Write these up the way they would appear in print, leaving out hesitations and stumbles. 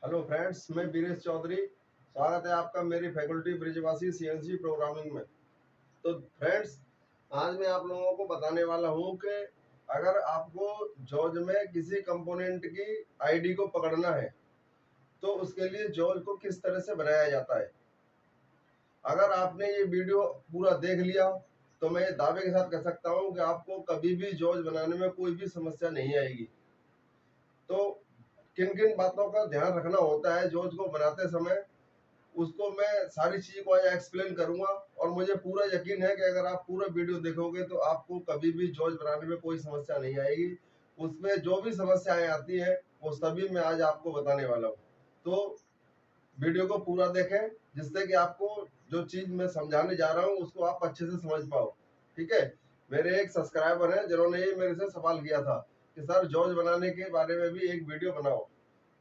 Hello friends, मैं वीरेश चौधरी। स्वागत है आपका मेरी फैकल्टी ब्रिजवासी सीएनसी प्रोग्रामिंग में। तो फ्रेंड्स, आज मैं आप लोगों को बताने वाला हूं कि अगर आपको जॉज में किसी कंपोनेंट की आईडी को पकड़ना है तो उसके लिए जॉज को किस तरह से बनाया जाता है। अगर आपने ये वीडियो पूरा देख लिया तो मैं दावे के साथ कह सकता हूं कि आपको कभी भी जॉज बनाने में कोई भी समस्या नहीं आएगी। तो किन किन बातों का ध्यान रखना होता है जॉज को बनाते समय, उसको मैं सारी चीज को आज एक्सप्लेन करूंगा। और मुझे पूरा यकीन है कि अगर आप पूरा वीडियो देखोगे तो आपको कभी भी जॉज बनाने में कोई समस्या नहीं आएगी। उसमें जो भी समस्याएं आती हैं वो सभी मैं आज आपको बताने वाला हूँ। तो वीडियो को पूरा देखें जिससे कि आपको जो चीज मैं समझाने जा रहा हूँ उसको आप अच्छे से समझ पाओ। ठीक है। मेरे एक सब्सक्राइबर हैं जिन्होंने ये मेरे से सवाल किया था कि सर जॉज बनाने के बारे में भी एक वीडियो बनाओ,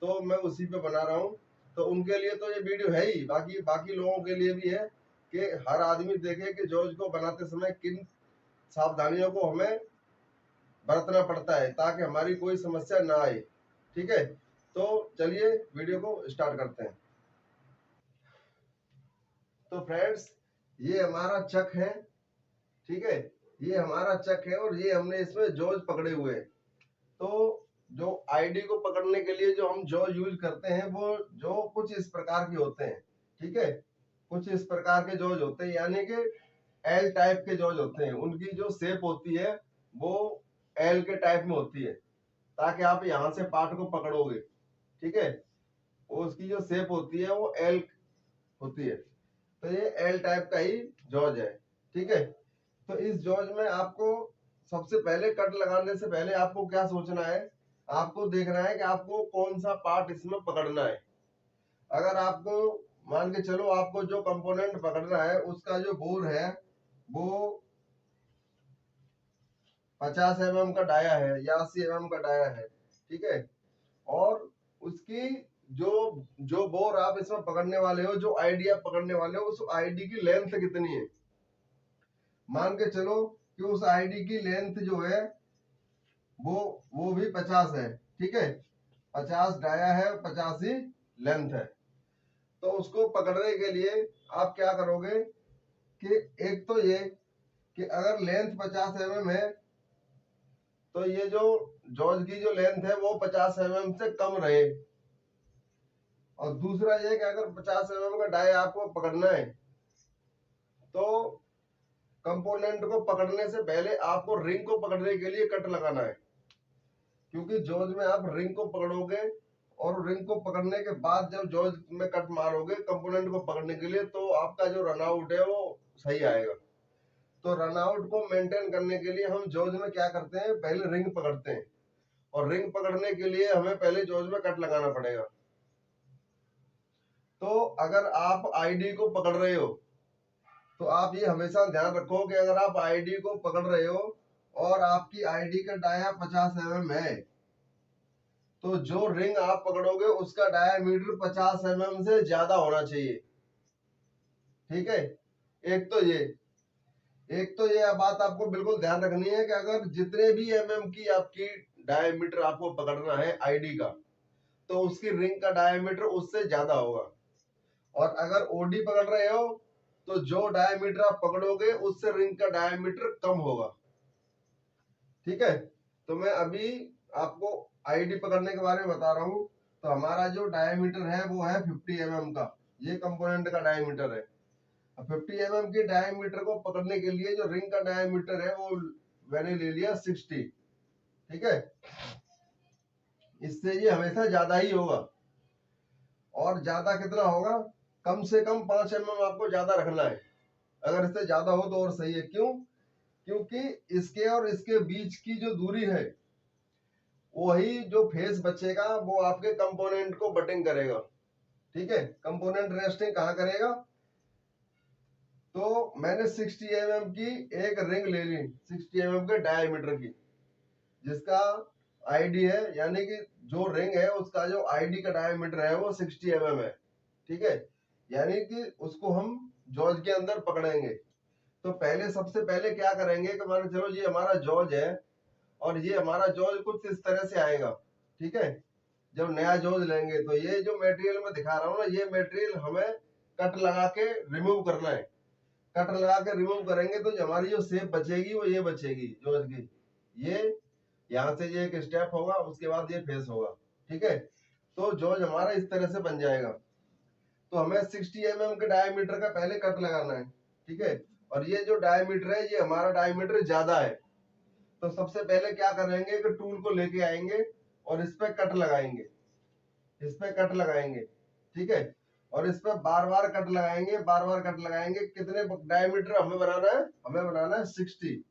तो मैं उसी पे बना रहा हूँ। तो उनके लिए तो ये वीडियो है ही, बाकी बाकी लोगों के लिए भी है कि हर आदमी देखे कि जॉज को बनाते समय किन सावधानियों को हमें बरतना पड़ता है ताकि हमारी कोई समस्या ना आए। ठीक है। तो चलिए वीडियो को स्टार्ट करते हैं। तो फ्रेंड्स, ये हमारा चक है। ठीक है। ये हमारा चक है और ये हमने इसमें जॉज पकड़े हुए हैं। तो जो आईडी को पकड़ने के लिए जो हम जॉज यूज करते हैं वो जो कुछ इस प्रकार के होते हैं। ठीक है। कुछ इस प्रकार के जॉज होते हैं, यानी कि एल टाइप के जॉज होते हैं। उनकी जो शेप होती है वो एल के टाइप में होती है ताकि आप यहाँ से पार्ट को पकड़ोगे। ठीक है। उसकी जो शेप होती है वो एल होती है। तो ये एल टाइप का ही जॉज है। ठीक है। तो इस जॉज में आपको सबसे पहले कट लगाने से पहले आपको क्या सोचना है, आपको देखना है कि आपको कौन सा पार्ट इसमें पकड़ना है। अगर आपको मान के चलो आपको जो कंपोनेंट पकड़ना है उसका जो बोर है वो 50 mm का डाया है या 80 mm का डाया है। ठीक है। और उसकी जो जो बोर आप इसमें पकड़ने वाले हो, जो आईडी आप पकड़ने वाले हो, उस आईडी की लेंथ कितनी है। मान के चलो कि उस आईडी की लेंथ जो है वो भी 50 है। ठीक है। 50 डाया है, 50 ही लेंथ है। तो उसको पकड़ने के लिए आप क्या करोगे कि एक तो ये कि अगर लेंथ 50 mm है तो ये जो जॉज की जो लेंथ है वो 50 mm से कम रहे। और दूसरा ये कि अगर 50 mm का डाई आपको पकड़ना है तो कंपोनेंट को पकड़ने से पहले आपको रिंग को पकड़ने के लिए कट लगाना है, क्योंकि जॉज में आप रिंग को पकड़ोगे और रिंग को पकड़ने के बाद जब जॉज में कट मारोगे कंपोनेंट को पकड़ने के लिए तो आपका जो रन आउट है वो सही आएगा। तो रन आउट को मेंटेन करने के लिए हम जॉज में क्या करते हैं, पहले रिंग पकड़ते हैं। और रिंग पकड़ने के लिए हमें पहले जॉज में कट लगाना पड़ेगा। तो अगर आप आईडी को पकड़ रहे हो तो आप ये हमेशा ध्यान रखो कि अगर आप आईडी को पकड़ रहे हो और आपकी आईडी का डाया 50 mm है तो जो रिंग आप पकड़ोगे उसका डायामीटर 50 mm से ज्यादा होना चाहिए। ठीक है। एक तो ये बात आपको बिल्कुल ध्यान रखनी है कि अगर जितने भी mm की आपकी डायामीटर आपको पकड़ना है आईडी का तो उसकी रिंग का डायामीटर उससे ज्यादा होगा। और अगर ओडी पकड़ रहे हो तो जो डायामीटर आप पकड़ोगे उससे रिंग का डायामीटर कम होगा। ठीक है। तो मैं अभी आपको आईडी पकड़ने के बारे में बता रहा हूँ। तो हमारा जो डायमीटर है वो है 50 mm का। ये कंपोनेंट का डायमीटर है। अब 50 mm के डायमीटर को पकड़ने के लिए जो रिंग का डायमीटर है वो मैंने ले लिया 60। ठीक है। इससे ये हमेशा ज्यादा ही होगा। और ज्यादा कितना होगा, कम से कम 5 mm आपको ज्यादा रखना है। अगर इससे ज्यादा हो तो और सही है। क्यों? क्योंकि इसके और इसके बीच की जो दूरी है वही जो फेस बचेगा वो आपके कंपोनेंट को बटिंग करेगा। ठीक है। कंपोनेंट रेस्टिंग कहाँ करेगा? तो मैंने 60 mm की एक रिंग ले ली, 60 mm के डायमीटर की, जिसका आईडी है, यानी कि जो रिंग है उसका जो आईडी का डायमीटर है वो 60 mm है। ठीक है। यानी कि उसको हम जॉज के अंदर पकड़ेंगे। तो पहले सबसे पहले क्या करेंगे कि मान चलो ये हमारा जॉज है और ये हमारा जॉज कुछ इस तरह से आएगा। ठीक है। जब नया जोज लेंगे तो ये जो मटेरियल में दिखा रहा हूँ ना, ये मटेरियल हमें कट लगा के रिमूव करना है। कट लगा के रिमूव करेंगे तो जो हमारी जो शेप बचेगी वो ये बचेगी जोज की। ये यहाँ से ये एक स्टेप होगा, उसके बाद ये फेस होगा, ठीक है। तो जोज हमारा इस तरह से बन जाएगा। तो हमें 60 mm के डायमीटर का पहले कट लगाना है, ठीक है। और ये जो डायमीटर है ये हमारा डायमीटर ज्यादा है, तो सबसे पहले क्या करेंगे कि टूल को लेके आएंगे और इस पे कट लगाएंगे, इस पे कट लगाएंगे, ठीक है। और इस पे बार बार कट लगाएंगे, बार बार कट लगाएंगे। कितने डायमीटर हमें बनाना है? हमें बनाना है 60।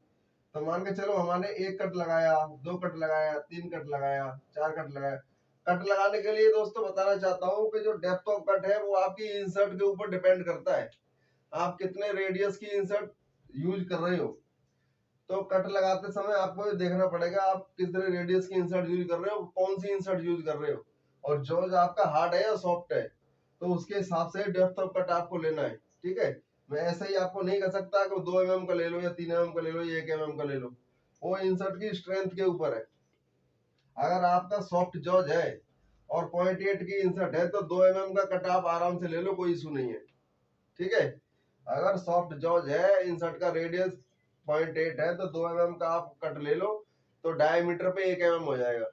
तो मान के चलो हमने एक कट लगाया, दो कट लगाया, तीन कट लगाया, चार कट लगाया। कट लगाने के लिए दोस्तों बताना चाहता हूँ कि जो डेप्थ ऑफ कट है वो आपकी इंसर्ट के ऊपर डिपेंड करता है, आप कितने रेडियस की इंसर्ट यूज कर रहे हो। तो कट लगाते समय आपको ये देखना पड़ेगा आप कितने रेडियस की इंसर्ट यूज कर रहे हो, कौन सी इंसर्ट यूज कर रहे हो, और जो आपका हार्ड है या सॉफ्ट है, तो उसके हिसाब से डेप्थ ऑफ कट आपको लेना है, ठीक है। मैं ऐसे ही आपको नहीं कह सकता कि 2 mm का ले लो या 3 mm का ले लो या 1 mm का ले लो, वो इंसर्ट की स्ट्रेंथ के ऊपर है। अगर आपका सॉफ्ट जॉज है और 0.8 की इंसर्ट है तो 2 mm का कट आप आराम से ले लो, कोई इशू नहीं है, ठीक है। अगर सॉफ्ट जॉज है, इंसर्ट का रेडियस 0.8 है तो 2 mm का आप कट ले लो, तो डायमीटर पे 1 mm हो जाएगा,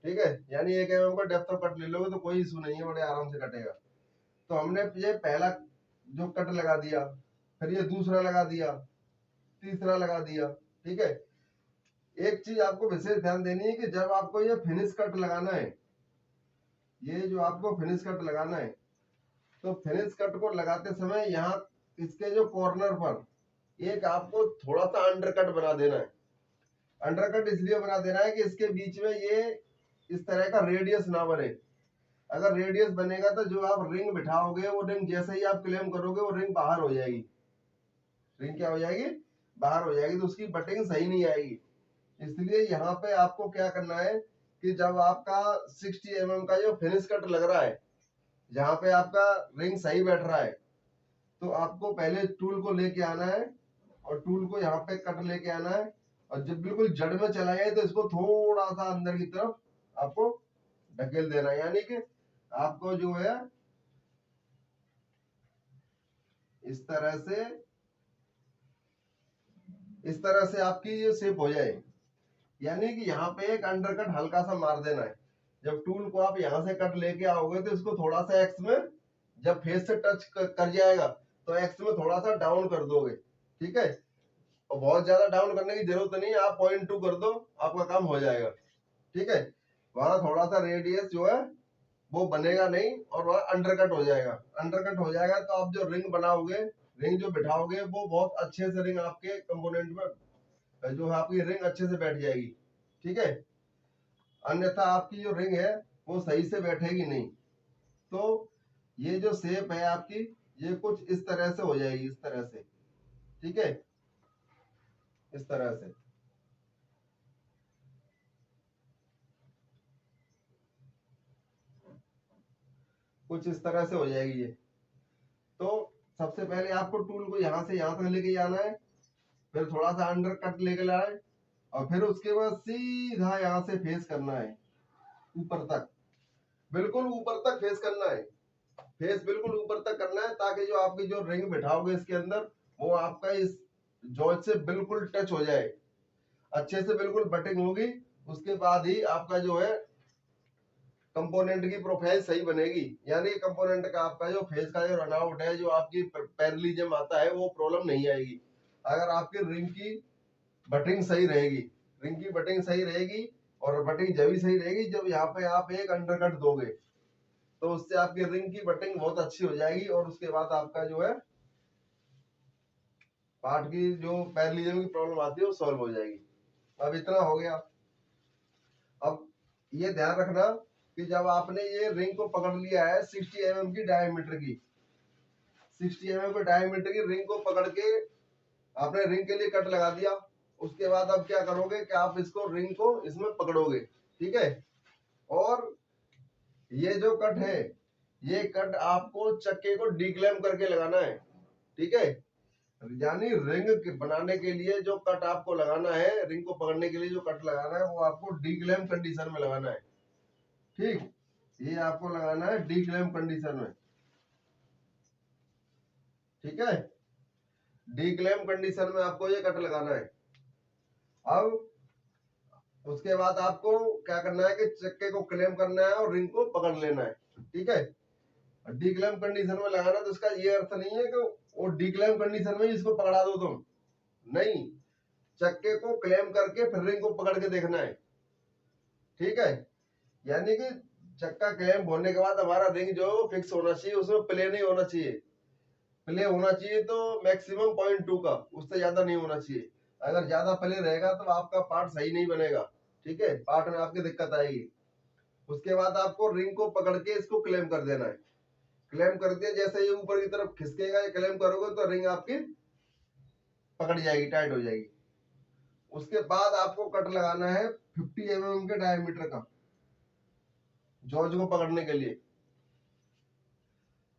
ठीक है। यानी 1 mm का डेप्थ ऑफ कट ले लोगे तो कोई इशू नहीं है, बड़े आराम से कटेगा। तो हमने ये पहला जो कट लगा दिया, फिर ये दूसरा लगा दिया, तीसरा लगा दिया, ठीक है। एक चीज आपको विशेष ध्यान देनी है कि जब आपको ये फिनिश कट लगाना है, ये जो आपको फिनिश कट लगाना है, तो फिनिश कट को लगाते समय यहाँ इसके जो कॉर्नर पर एक आपको थोड़ा सा अंडरकट बना देना है। अंडरकट इसलिए बना देना है कि इसके बीच में ये इस तरह का रेडियस ना बने। अगर रेडियस बनेगा तो जो आप रिंग बिठाओगे वो रिंग जैसे ही आप क्लेम करोगे वो रिंग बाहर हो जाएगी। रिंग क्या हो जाएगी? बाहर हो जाएगी, तो उसकी बटिंग सही नहीं आएगी। इसलिए यहाँ पे आपको क्या करना है कि जब आपका 60 mm का जो फिनिश कट लग रहा है, जहाँ पे आपका रिंग सही बैठ रहा है, तो आपको पहले टूल को लेके आना है और टूल को यहाँ पे कट लेके आना है, और जब बिल्कुल जड़ में चला जाए तो इसको थोड़ा सा अंदर की तरफ आपको ढकेल देना है। यानी कि आपको जो है इस तरह से, इस तरह से आपकी ये शेप हो जाए। यानी कि यहाँ पे एक अंडरकट हल्का सा मार देना है। जब टूल को आप यहाँ से कट लेके आओगे तो इसको थोड़ा सा एक्स में, जब फेस से टच कर जाएगा तो एक्स में थोड़ा सा डाउन कर दोगे, ठीक है। और बहुत ज्यादा डाउन करने की जरूरत नहीं है, आप 0.2 कर दो, आपका काम हो जाएगा, ठीक है। वहां थोड़ा सा रेडियस जो है वो बनेगा नहीं और वह अंडरकट हो जाएगा। अंडरकट हो जाएगा तो आप जो रिंग बनाओगे, रिंग जो बिठाओगे वो बहुत अच्छे से रिंग आपके कंपोनेंट में जो आपकी रिंग अच्छे से बैठ जाएगी, ठीक है। अन्यथा आपकी जो रिंग है वो सही से बैठेगी नहीं। तो ये जो शेप है आपकी, ये कुछ इस तरह से हो जाएगी, इस तरह से, ठीक है, इस तरह से। कुछ इस तरह से हो जाएगी ये। तो सबसे पहले आपको टूल को यहाँ से यहाँ तक लेके जाना है, फिर थोड़ा सा अंडर कट लेके लाना है, और फिर उसके बाद सीधा यहाँ से फेस करना है ऊपर तक, बिल्कुल ऊपर तक फेस करना है। फेस बिल्कुल ऊपर तक करना है ताकि जो आपकी जो रिंग बिठाओगे इसके अंदर वो आपका इस जॉइंट से बिल्कुल टच हो जाए, अच्छे से बिल्कुल बटिंग होगी। उसके बाद ही आपका जो है कंपोनेंट की प्रोफाइल सही बनेगी। यानी कंपोनेंट का आपका जो फेस का जो रनआउट है, जो आपकी पैरेललिज्म आता है, वो प्रॉब्लम नहीं आएगी अगर आपकी रिंग की बटिंग सही रहेगी। रिंग की बटिंग सही रहेगी, और बटिंग जब भी सही रहेगी जब यहाँ पे आप एक अंडरकट दोगे, तो उससे आपकी रिंग की बटिंग बहुत अच्छी हो जाएगी, और उसके बाद आपका जो है पार्ट की जो पैरेललिज्म की प्रॉब्लम आती है वो सॉल्व हो जाएगी। अब इतना हो गया। अब ये ध्यान रखना कि जब आपने ये रिंग को पकड़ लिया है 60 mm की डायमीटर की, 60 mm के डायमीटर की रिंग को पकड़ के आपने रिंग के लिए कट लगा दिया। उसके बाद अब क्या करोगे कि आप इसको रिंग को इसमें पकड़ोगे, ठीक है। और ये जो कट है, ये कट आपको चक्के को डीक्लैम करके लगाना है, ठीक है। यानी रिंग बनाने के लिए जो कट आपको लगाना है, रिंग को पकड़ने के लिए जो कट लगाना है वो आपको डीक्लैम कंडीशन में लगाना है, ठीक। ये आपको लगाना है डी क्लैम्प कंडीशन में, ठीक है। डी क्लैम्प कंडीशन में आपको ये कट लगाना है। अब उसके बाद आपको क्या करना है कि चक्के को क्लेम करना है और रिंग को पकड़ लेना है, ठीक है। डी क्लैम्प कंडीशन में लगाना, तो इसका ये अर्थ नहीं है कि वो डी क्लैम्प कंडीशन में इसको पकड़ा दो तुम, नहीं, चक्के को क्लेम करके फिर रिंग को पकड़ के देखना है, ठीक है। यानी कि चक्का क्लेम होने के बाद हमारा रिंग जो फिक्स होना चाहिए, उसमें प्ले नहीं होना चाहिए। प्ले होना चाहिए तो मैक्सिमम 0.2 का, उससे ज्यादा नहीं होना चाहिए। अगर ज्यादा प्ले रहेगा तो आपका पार्ट सही नहीं बनेगा, ठीक है, पार्ट में आपकी दिक्कत आएगी। उसके बाद आपको रिंग को पकड़ के इसको क्लेम कर देना है। क्लेम कर दिया, जैसे ये ऊपर की तरफ खिसकेगा, ये क्लेम करोगे तो रिंग आपकी पकड़ जाएगी, टाइट हो जाएगी। उसके बाद आपको कट लगाना है 50 mm के डायमीटर का, जॉर्ज को पकड़ने के लिए,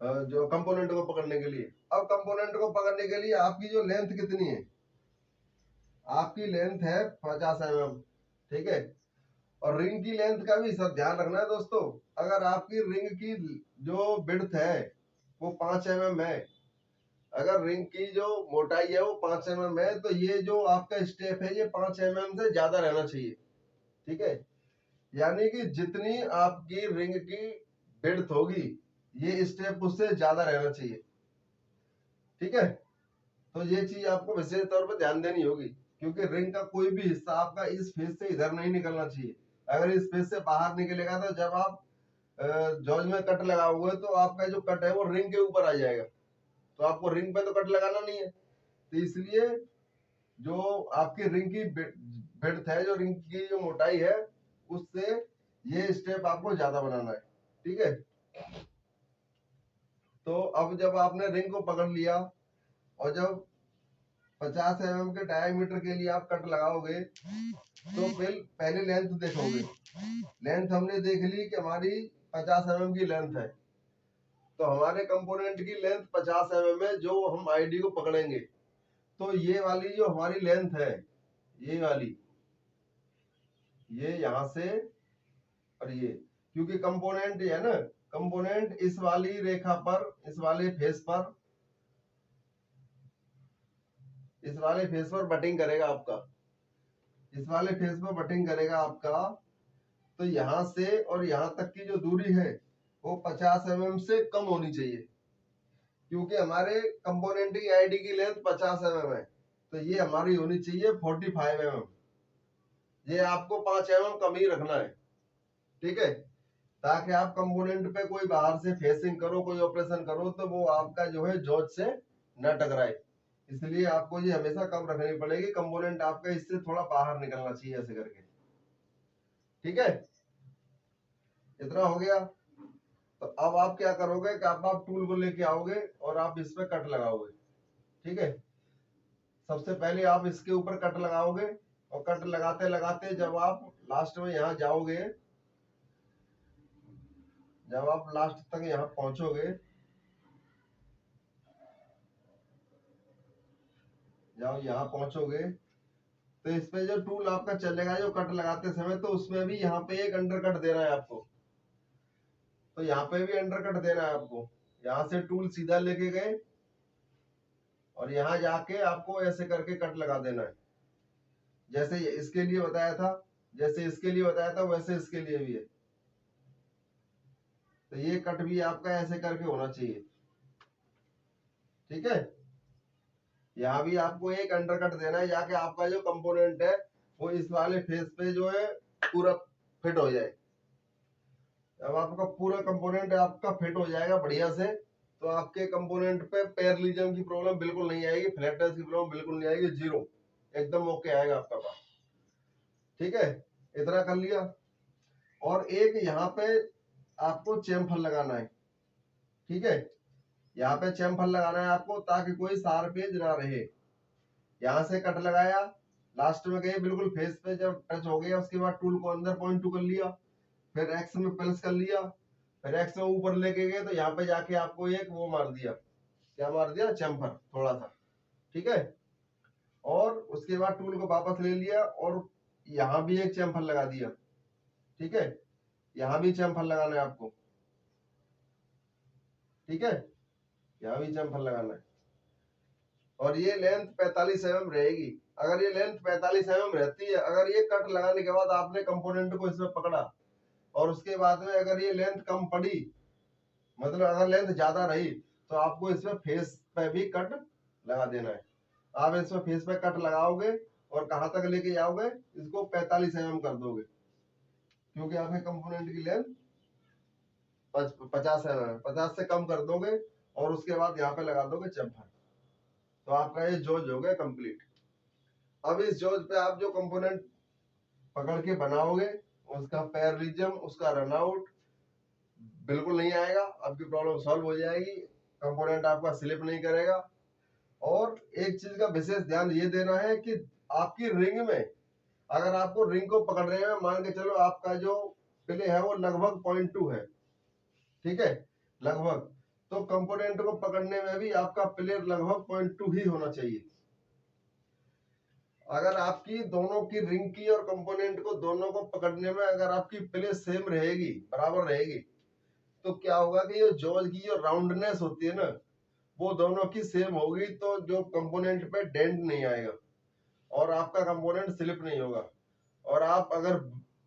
जो कंपोनेंट को पकड़ने के लिए। अब कंपोनेंट को पकड़ने के लिए आपकी जो लेंथ कितनी है, आपकी लेंथ है 50 mm, ठीक है। और रिंग की लेंथ का भी सब ध्यान रखना है दोस्तों। अगर आपकी रिंग की जो विड्थ है वो 5 mm है, अगर रिंग की जो मोटाई है वो 5 mm है, तो ये जो आपका स्टेप है ये 5 mm से ज्यादा रहना चाहिए, ठीक है। यानी कि जितनी आपकी रिंग की विड्थ होगी, ये स्टेप उससे ज्यादा रहना चाहिए, ठीक है। तो ये चीज आपको विशेष तौर पर ध्यान देनी होगी, क्योंकि रिंग का कोई भी हिस्सा आपका इस फेस से इधर नहीं निकलना चाहिए। अगर इस फेस से बाहर निकलेगा तो जब आप जॉर्ज में कट लगाओगे तो आपका जो कट है वो रिंग के ऊपर आ जाएगा, तो आपको रिंग पे तो कट लगाना नहीं है। तो इसलिए जो आपकी रिंग की विड्थ है, जो रिंग की जो मोटाई है, उससे ये स्टेप आपको ज्यादा बनाना है, ठीक है। तो अब जब आपने रिंग को पकड़ लिया और जब 50 mm के डायमीटर के लिए आप कट लगाओगे, तो पहले लेंथ देखोगे। लेंथ हमने देख ली कि हमारी 50 mm की लेंथ है, तो हमारे कंपोनेंट की लेंथ 50 mm है जो हम आईडी को पकड़ेंगे। तो ये वाली जो हमारी लेंथ है, ये वाली, ये यहां से और ये, क्योंकि कंपोनेंट है ना, कंपोनेंट इस वाली रेखा पर, इस वाले फेस पर, इस वाले फेस पर बटिंग करेगा आपका, इस वाले फेस पर बटिंग करेगा आपका। तो यहां से और यहां तक की जो दूरी है वो 50 mm से कम होनी चाहिए, क्योंकि हमारे कंपोनेंट की आईडी की लेंथ 50 mm है, तो ये हमारी होनी चाहिए 45 mm। ये आपको 5 mm कम ही रखना है, ठीक है, ताकि आप कंपोनेंट पे कोई बाहर से फेसिंग करो, कोई ऑपरेशन करो, तो वो आपका जो है जॉर्ज से न टकराए। इसलिए आपको ये हमेशा कम रखनी पड़ेगी, कंपोनेंट आपका इससे थोड़ा बाहर निकलना चाहिए ऐसे करके, ठीक है। इतना हो गया। तो अब आप क्या करोगे कि अब आप टूल को लेके आओगे और आप इस पे कट लगाओगे, ठीक है। सबसे पहले आप इसके ऊपर कट लगाओगे, और कट लगाते लगाते जब आप लास्ट में यहाँ जाओगे, जब आप लास्ट तक यहाँ पहुंचोगे, जब यहाँ पहुंचोगे, तो इस पे जो टूल आपका चलेगा जो कट लगाते समय, तो उसमें भी यहाँ पे एक अंडर कट देना है आपको। तो यहाँ पे भी अंडर कट देना है आपको। यहाँ से टूल सीधा लेके गए और यहाँ जाके आपको ऐसे करके कट लगा देना है, जैसे इसके लिए बताया था, जैसे इसके लिए बताया था वैसे इसके लिए भी है। तो ये कट भी आपका ऐसे करके होना चाहिए, ठीक है। यहाँ भी आपको एक अंडर कट देना है, जाके आपका जो कंपोनेंट है वो इस वाले फेस पे जो है पूरा फिट हो जाए। जब आपका पूरा कंपोनेंट आपका फिट हो जाएगा बढ़िया से, तो आपके कंपोनेंट पे पैरेललिज्म की प्रॉब्लम बिल्कुल नहीं आएगी, फ्लैटनेस की प्रॉब्लम बिल्कुल नहीं आएगी, जीरो, एकदम ओके आएगा आपका पास, ठीक है। इतना कर लिया। और एक यहाँ पे आपको चेम्फर लगाना है, ठीक है। यहाँ पे चेम्फर लगाना है आपको, ताकि कोई शार्प एज ना रहे। यहाँ से कट लगाया, लास्ट में गए बिल्कुल फेस पे, जब टच हो गया उसके बाद टूल को अंदर 0.2 कर लिया, फिर एक्स में प्लस कर लिया, फिर एक्स में ऊपर लेके गए, तो यहाँ पे जाके आपको एक वो मार दिया, क्या मार दिया, चेम्फर थोड़ा सा, ठीक है। और उसके बाद टूल को वापस ले लिया और यहाँ भी एक चेम्फर लगा दिया, ठीक है। यहाँ भी चैम्फर लगाना है आपको, ठीक है, यहाँ भी चैम्फर लगाना है। और ये लेंथ 45 mm रहेगी। अगर ये लेंथ 45 mm रहती है, अगर ये कट लगाने के बाद आपने कंपोनेंट को इसमें पकड़ा और उसके बाद में अगर ये लेंथ कम पड़ी, मतलब अगर लेंथ ज्यादा रही, तो आपको इसमें फेस पे भी कट लगा देना है। आप इसमें फेस पे कट लगाओगे और कहां तक लेके जाओगे, इसको 45 mm कर दोगे, क्योंकि आपके कंपोनेंट की लेंथ 50 mm, 50 से कम कर दोगे और उसके बाद यहाँ पे लगा दोगे चैम्फर। तो आपका ये जोज हो गया कंप्लीट। अब इस जोज पे आप जो कंपोनेंट पकड़ के बनाओगे, उसका पैरेललिज्म, उसका रनआउट बिल्कुल नहीं आएगा, आपकी प्रॉब्लम सॉल्व हो जाएगी, कंपोनेंट आपका स्लिप नहीं करेगा। और एक चीज का विशेष ध्यान ये देना है कि आपकी रिंग में, अगर आपको रिंग को पकड़ने में मान के चलो आपका जो प्ले है वो लगभग 0.2 है, ठीक है, लगभग, तो कंपोनेंट को पकड़ने में भी आपका प्ले लगभग 0.2 ही होना चाहिए। अगर आपकी दोनों की रिंग की और कंपोनेंट को दोनों को पकड़ने में अगर आपकी प्ले सेम रहेगी, बराबर रहेगी, तो क्या होगा कि ये जॉज की जो राउंडनेस होती है ना, वो दोनों की सेम होगी, तो जो कंपोनेंट पे डेंट नहीं आएगा और आपका कंपोनेंट स्लिप नहीं होगा। और आप अगर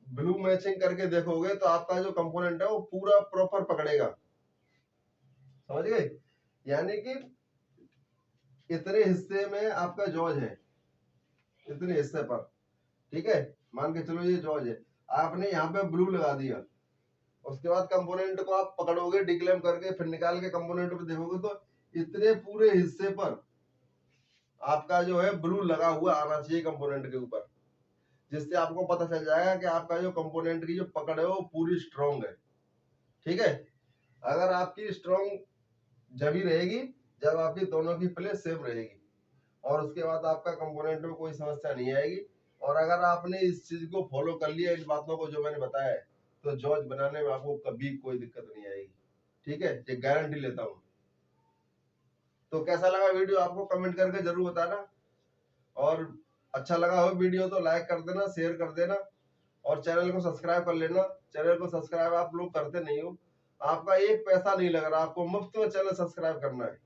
ब्लू मैचिंग करके देखोगे तो आपका जो कंपोनेंट है वो पूरा प्रॉपर पकड़ेगा, समझ गए? यानी कि इतने हिस्से में आपका जॉज है, इतने हिस्से पर, ठीक है, मान के चलो ये जॉज है, आपने यहाँ पे ब्लू लगा दिया, उसके बाद कंपोनेंट को आप पकड़ोगे डिक्लेम करके, फिर निकाल के कंपोनेंट पे देखोगे तो इतने पूरे हिस्से पर आपका जो है ब्लू लगा हुआ आना चाहिए कंपोनेंट के ऊपर, जिससे आपको पता चल जाएगा कि आपका जो कंपोनेंट की जो पकड़ है वो पूरी स्ट्रॉन्ग है, ठीक है। अगर आपकी स्ट्रॉन्ग जब ही रहेगी जब आपकी दोनों की प्ले सेम रहेगी, और उसके बाद आपका कंपोनेंट में कोई समस्या नहीं आएगी। और अगर आपने इस चीज को फॉलो कर लिया, इन बातों को जो मैंने बताया है, तो जॉज बनाने में आपको कभी कोई दिक्कत नहीं आएगी, ठीक है, ये गारंटी लेता हूँ। तो कैसा लगा वीडियो आपको कमेंट करके जरूर बताना, और अच्छा लगा हो वीडियो तो लाइक कर देना, शेयर कर देना, और चैनल को सब्सक्राइब कर लेना। चैनल को सब्सक्राइब आप लोग करते नहीं हो, आपका एक पैसा नहीं लग रहा, आपको मुफ्त में चैनल सब्सक्राइब करना है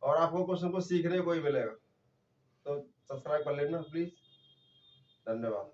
और आपको कुछ न कुछ सीखने को ही मिलेगा। तो सब्सक्राइब कर लेना प्लीज। धन्यवाद।